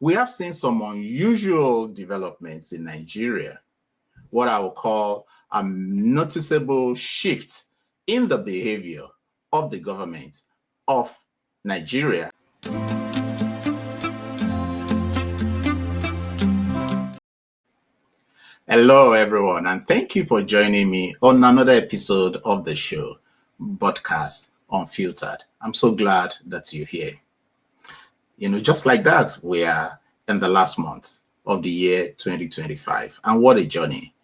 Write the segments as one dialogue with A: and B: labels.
A: We have seen some unusual developments in Nigeria, what I would call a noticeable shift in the behavior of the government of Nigeria. Hello, everyone, and thank you for joining me on another episode of the show, Podcast Unfiltered. I'm so glad that you're here. Just like that, we are in the last month of the year 2025, and what a journey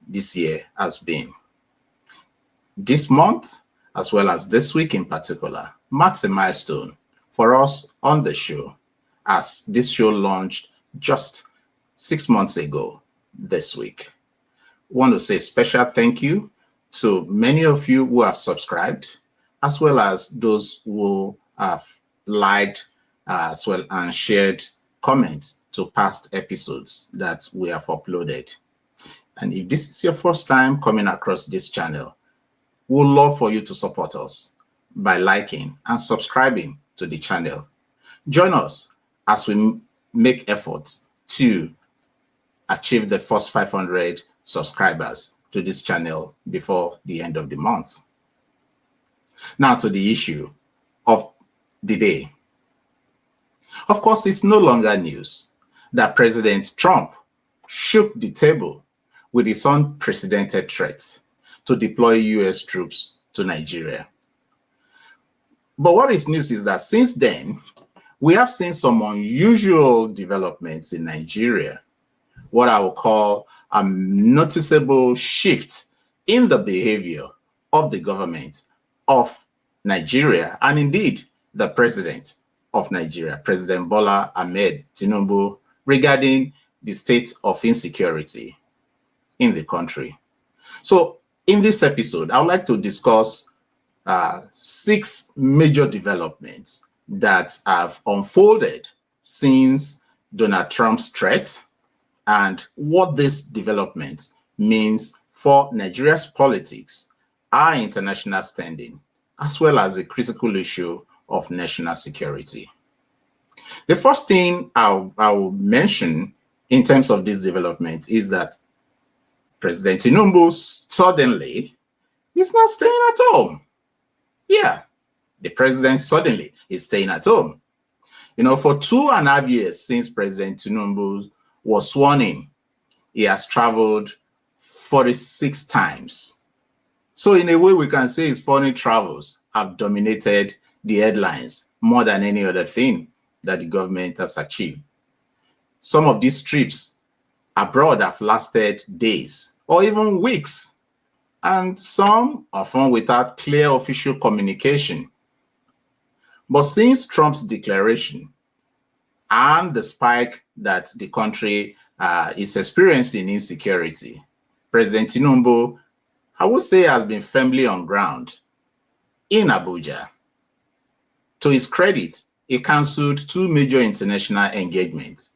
A: this year has been. This month, as well as this week in particular, marks a milestone for us on the show, as this show launched just 6 months ago this week. I want to say a special thank you to many of you who have subscribed, as well as those who have liked as well and shared comments to past episodes that we have uploaded. And if this is your first time coming across this channel, we'd love for you to support us by liking and subscribing to the channel. Join us as we make efforts to achieve the first 500 subscribers to this channel before the end of the month. Now to the issue of the day. Of course, it's no longer news that President Trump shook the table with his unprecedented threat to deploy US troops to Nigeria. But what is news is that since then, we have seen some unusual developments in Nigeria, what I would call a noticeable shift in the behavior of the government of Nigeria, and indeed the president of Nigeria, President Bola Ahmed Tinubu, regarding the state of insecurity in the country. So in this episode, I would like to discuss 6 major developments that have unfolded since Donald Trump's threat, and what this development means for Nigeria's politics, our international standing, as well as the critical issue of national security. The first thing I'll mention in terms of this development is that President Tinubu suddenly is not staying at home. Yeah, the president suddenly is staying at home. For 2.5 years since President Tinubu was sworn in, he has traveled 46 times. So in a way, we can say his foreign travels have dominated the headlines more than any other thing that the government has achieved. Some of these trips abroad have lasted days or even weeks, and some often without clear official communication. But since Trump's declaration and the spike that the country is experiencing insecurity, President Tinubu, I would say, has been firmly on ground in Abuja. To his credit, he cancelled 2 major international engagements: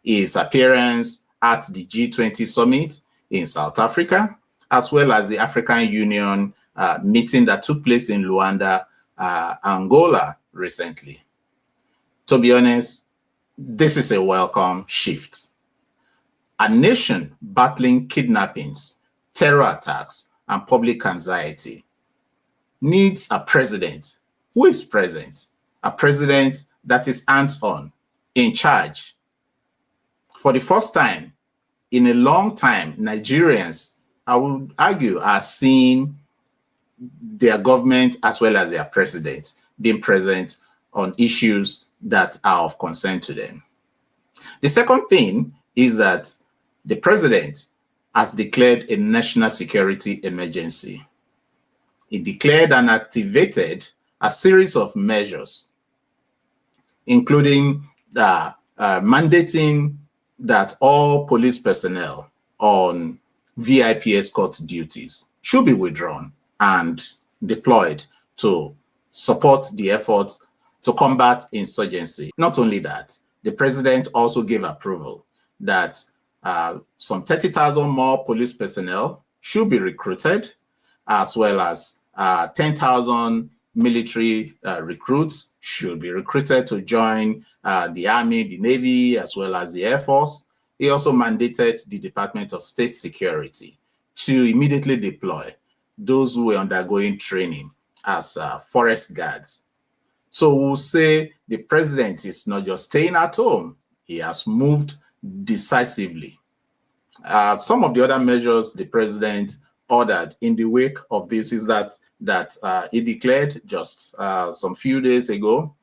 A: his appearance at the G20 summit in South Africa, as well as the African Union meeting that took place in Luanda, Angola recently. To be honest, this is a welcome shift. A nation battling kidnappings, terror attacks, and public anxiety needs a president who is present, a president that is hands-on, in charge. For the first time in a long time, Nigerians, I would argue, are seeing their government as well as their president being present on issues that are of concern to them. The second thing is that the president has declared a national security emergency. He declared and activated a series of measures, including mandating that all police personnel on VIP escort duties should be withdrawn and deployed to support the efforts to combat insurgency. Not only that, the president also gave approval that some 30,000 more police personnel should be recruited, as well as 10,000 military recruits should be recruited to join the Army, the Navy, as well as the Air Force. He also mandated the Department of State Security to immediately deploy those who were undergoing training as forest guards. So we'll say the president is not just staying at home, he has moved decisively. Some of the other measures the president ordered in the wake of this is that he declared just some few days ago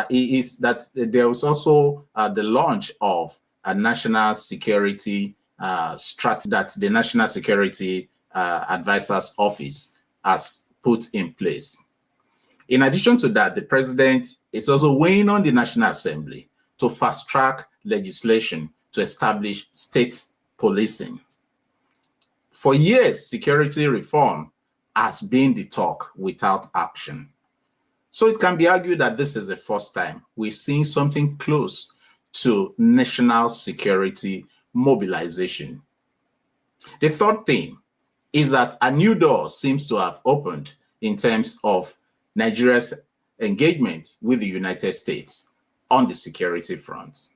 A: is that there was also the launch of a national security strategy that the National Security Advisor's Office has put in place. In addition to that, the president is also weighing on the National Assembly to fast-track legislation to establish state policing. For years, security reform has been the talk without action. So it can be argued that this is the first time we're seeing something close to national security mobilization. The third thing is that a new door seems to have opened in terms of Nigeria's engagement with the United States on the security front.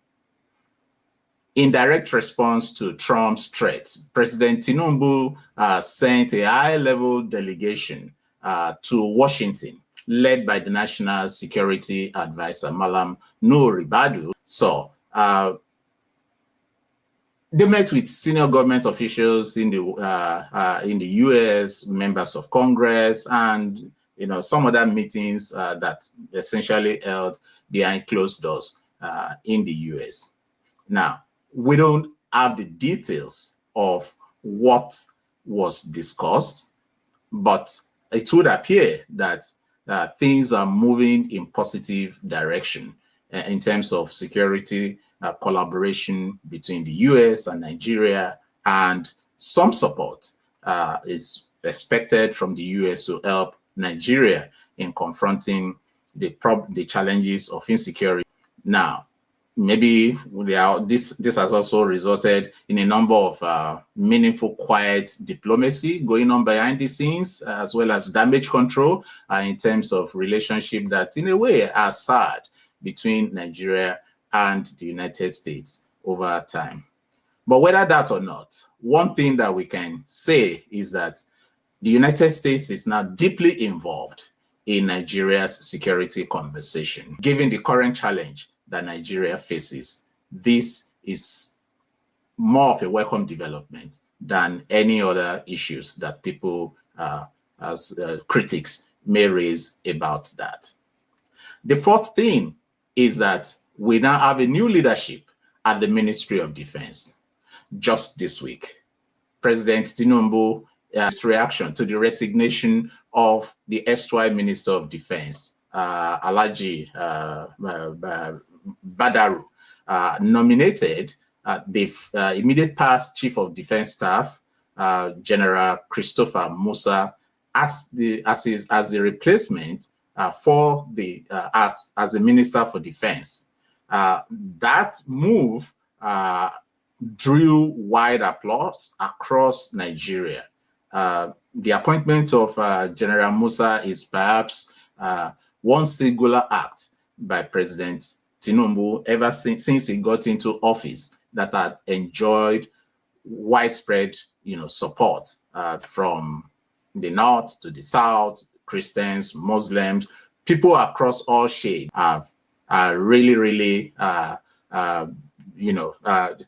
A: In direct response to Trump's threats, President Tinubu sent a high-level delegation to Washington, led by the National Security Advisor, Malam Nuhu Ribadu. So they met with senior government officials in the U.S., members of Congress, and some other meetings that essentially held behind closed doors in the U.S. Now, we don't have the details of what was discussed, but it would appear that things are moving in positive direction in terms of security collaboration between the US and Nigeria, and some support is expected from the US to help Nigeria in confronting the challenges of insecurity. Now, maybe this has also resulted in a number of meaningful, quiet diplomacy going on behind the scenes, as well as damage control in terms of relationship that, in a way, are sad between Nigeria and the United States over time. But whether that or not, one thing that we can say is that the United States is now deeply involved in Nigeria's security conversation. Given the current challenge that Nigeria faces, this is more of a welcome development than any other issues that people, as critics, may raise about that. The fourth thing is that we now have a new leadership at the Ministry of Defense. Just this week, President Tinubu reaction to the resignation of the S1EP Minister of Defense, Alhaji Badaru, nominated the immediate past Chief of Defense Staff, General Christopher Musa, as the replacement for the as the Minister for Defense. That move drew wide applause across Nigeria. The appointment of General Musa is perhaps one singular act by President Tinubu ever since he got into office that had enjoyed widespread, support from the north to the south. Christians, Muslims, people across all shades have really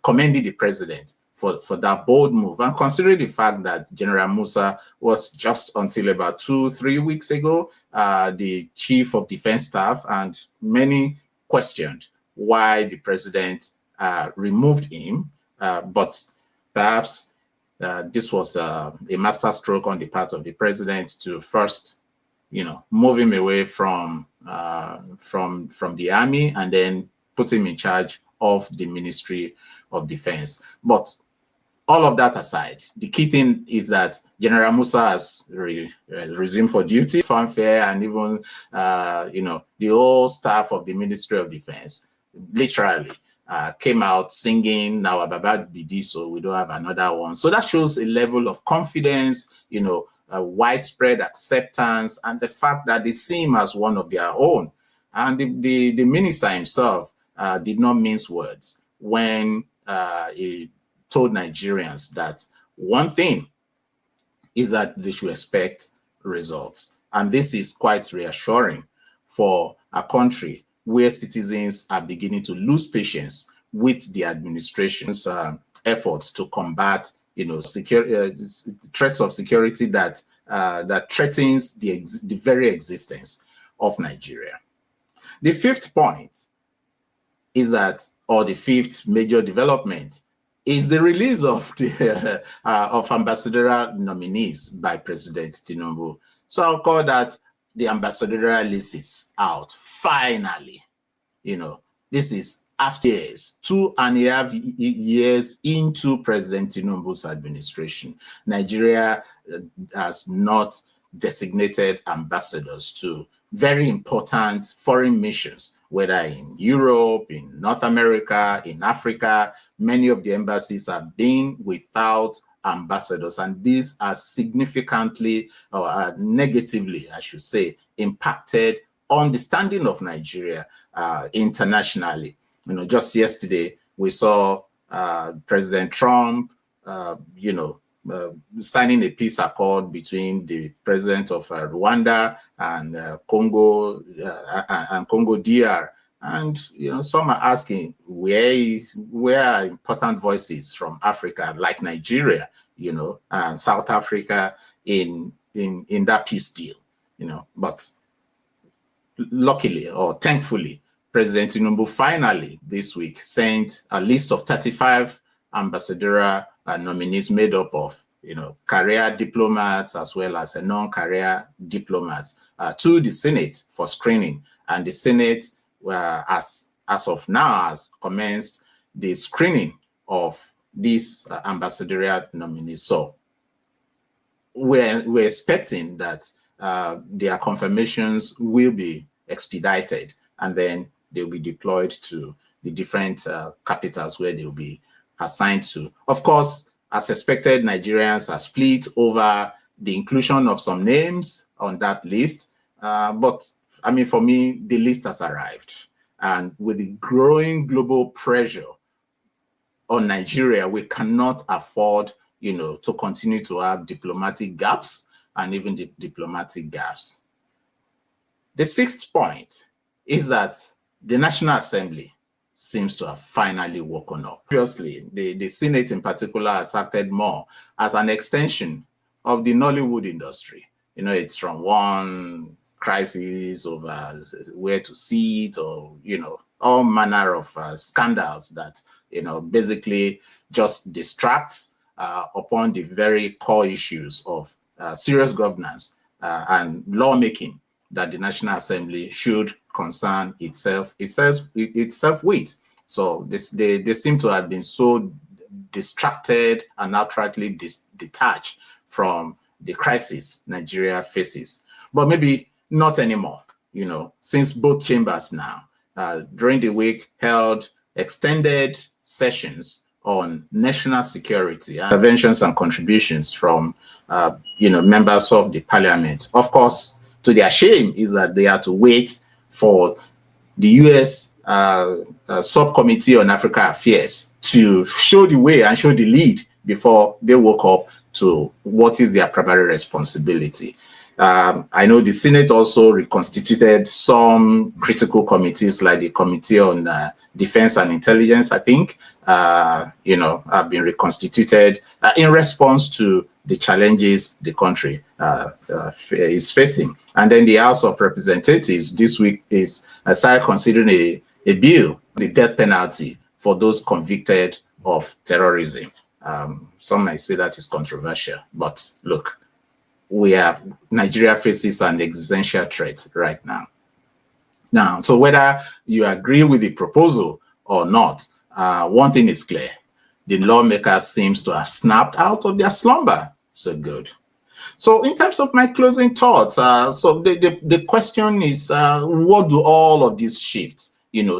A: commended the president for that bold move. And considering the fact that General Musa was just until about 2-3 weeks ago the Chief of Defense Staff, and many questioned why the president removed him, but perhaps this was a masterstroke on the part of the president to first, move him away from the army and then put him in charge of the Ministry of Defense. But all of that aside, the key thing is that General Musa has resumed for duty, fanfare, and even the whole staff of the Ministry of Defense literally came out singing "Now Baba Bidi, so we don't have another one." So that shows a level of confidence, widespread acceptance and the fact that they see him as one of their own. And the minister himself did not mince words when he told Nigerians that one thing is that they should expect results. And this is quite reassuring for a country where citizens are beginning to lose patience with the administration's efforts to combat, threats of security that threatens the very existence of Nigeria. The fifth point is that, or the fifth major development, is the release of the of ambassadorial nominees by President Tinubu. So I'll call that the ambassadorial list is out. Finally, this is after years, 2.5 years into President Tinubu's administration. Nigeria has not designated ambassadors to very important foreign missions, whether in Europe, in North America, in Africa. Many of the embassies have been without ambassadors, and these are significantly or negatively, I should say, impacted on the standing of Nigeria internationally. Just yesterday we saw President Trump, signing a peace accord between the president of Rwanda and Congo DR. And some are asking where are important voices from Africa, like Nigeria, and South Africa in that peace deal, But luckily or thankfully, President Tinubu finally this week sent a list of 35 ambassadorial nominees made up of career diplomats as well as non-career diplomats to the Senate for screening. And the Senate, as of now, has commenced the screening of these ambassadorial nominees. So we're expecting that their confirmations will be expedited, and then they'll be deployed to the different capitals where they'll be assigned to. Of course, as expected, Nigerians are split over the inclusion of some names on that list. But I mean, for me, the list has arrived. And with the growing global pressure on Nigeria, we cannot afford, to continue to have diplomatic gaps and even the diplomatic gaps. The sixth point is that the National Assembly seems to have finally woken up. Obviously, the Senate in particular has acted more as an extension of the Nollywood industry. It's from one crisis over where to sit, or, all manner of scandals that, basically just distracts upon the very core issues of serious governance and lawmaking that the National Assembly should concern itself with. So they seem to have been so distracted and outrightly detached from the crisis Nigeria faces. But maybe not anymore, since both chambers now, during the week, held extended sessions on national security, interventions and contributions from, members of the parliament. Of course, to their shame is that they had to wait for the U.S. Subcommittee on Africa Affairs to show the way and show the lead before they woke up to what is their primary responsibility. I know the Senate also reconstituted some critical committees, like the Committee on Defense and Intelligence, I think, have been reconstituted in response to the challenges the country is facing. And then the House of Representatives this week is started considering a bill, the death penalty for those convicted of terrorism. Some might say that is controversial, but look, Nigeria faces an existential threat right now. So whether you agree with the proposal or not, one thing is clear: the lawmakers seems to have snapped out of their slumber. So good. So in terms of my closing thoughts, so the question is, what do all of these shifts,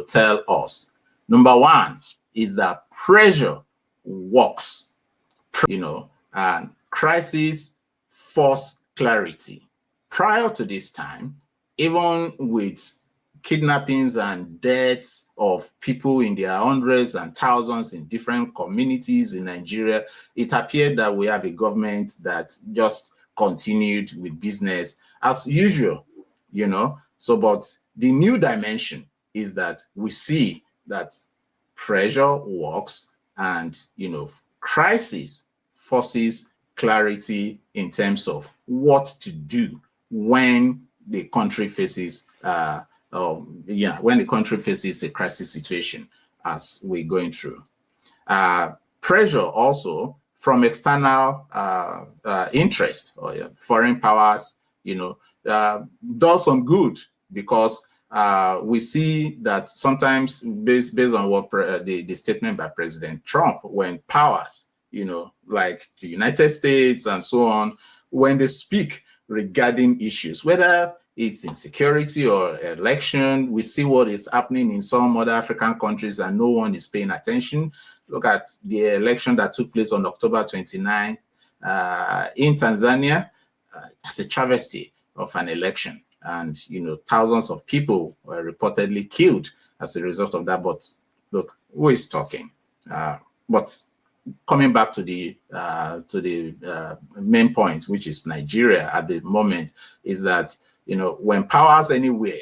A: tell us? Number one is that pressure works. And crisis force clarity. Prior to this time, even with kidnappings and deaths of people in their hundreds and thousands in different communities in Nigeria, it appeared that we have a government that just continued with business as usual, you know. So, but the new dimension is that we see that pressure works, and, you know, crisis forces clarity in terms of what to do when the country faces when the country faces a crisis situation as we're going through. Pressure also from external interest or foreign powers, you know, does some good, because we see that sometimes based on what the statement by President Trump, when powers, you know, like the United States and so on, when they speak regarding issues, whether it's insecurity or election, we see what is happening in some other African countries and no one is paying attention. Look at the election that took place on October 29 in Tanzania. It's a travesty of an election. And, you know, thousands of people were reportedly killed as a result of that. But look, who is talking? But coming back to the main point, which is Nigeria at the moment, is that, you know, when powers anywhere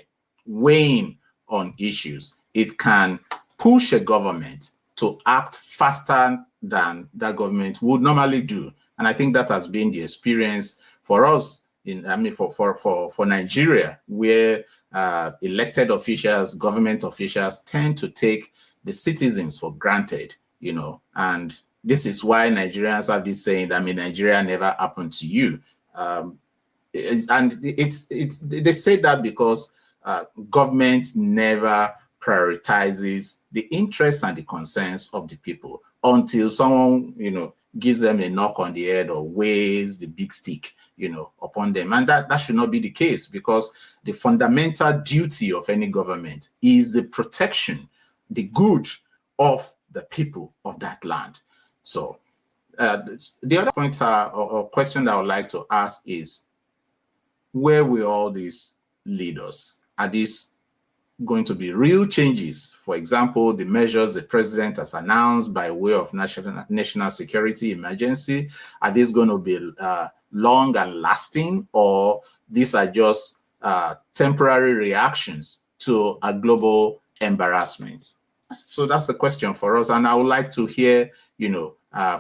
A: weighing on issues, it can push a government to act faster than that government would normally do. And I think that has been the experience for us for Nigeria, where elected officials, government officials tend to take the citizens for granted, you know. And this is why Nigerians have this saying that, Nigeria never happened to you. And they say that because government never prioritizes the interests and the concerns of the people until someone, you know, gives them a knock on the head or weighs the big stick, you know, upon them. And that should not be the case, because the fundamental duty of any government is the protection, the good of the people of that land. So the other point or question that I would like to ask is, where will all these lead us? Are these going to be real changes? For example, the measures the president has announced by way of national security emergency, are these going to be long and lasting, or these are just temporary reactions to a global embarrassment? So that's the question for us. And I would like to hear, you know,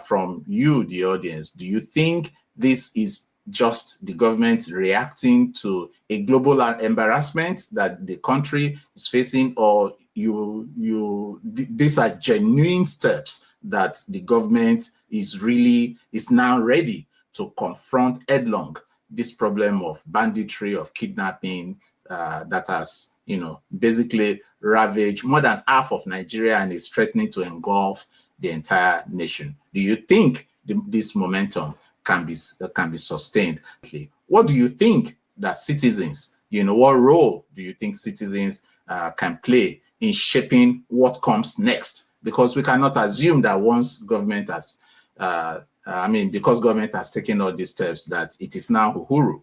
A: from you, the audience. Do you think this is just the government reacting to a global embarrassment that the country is facing, or these are genuine steps that the government is now ready to confront headlong this problem of banditry, of kidnapping that has, you know, basically ravaged more than half of Nigeria and is threatening to engulf the entire nation? Do you think this momentum can be sustained? What do you think that citizens, you know, what role do you think citizens can play in shaping what comes next? Because we cannot assume that once government has, because government has taken all these steps, that it is now uhuru.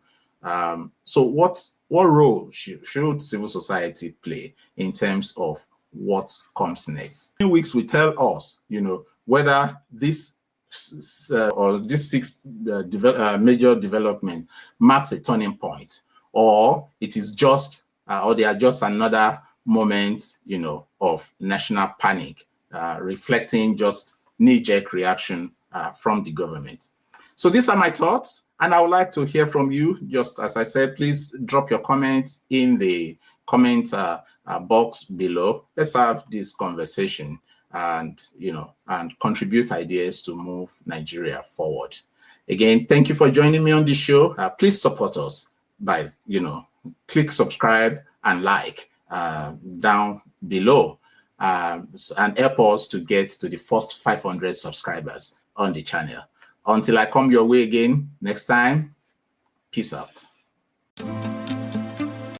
A: So what role should civil society play in terms of what comes next? In weeks will tell us, you know, whether this sixth major development marks a turning point, or it is just, or they are just another moment, you know, of national panic, reflecting just knee-jerk reaction from the government. So these are my thoughts, and I would like to hear from you. Just as I said, please drop your comments in the comment box below. Let's have this conversation and, you know, and contribute ideas to move Nigeria forward. Again, thank you for joining me on the show. Please support us by, you know, click subscribe and like down below, and help us to get to the first 500 subscribers on the channel. Until I come your way again next time, peace out.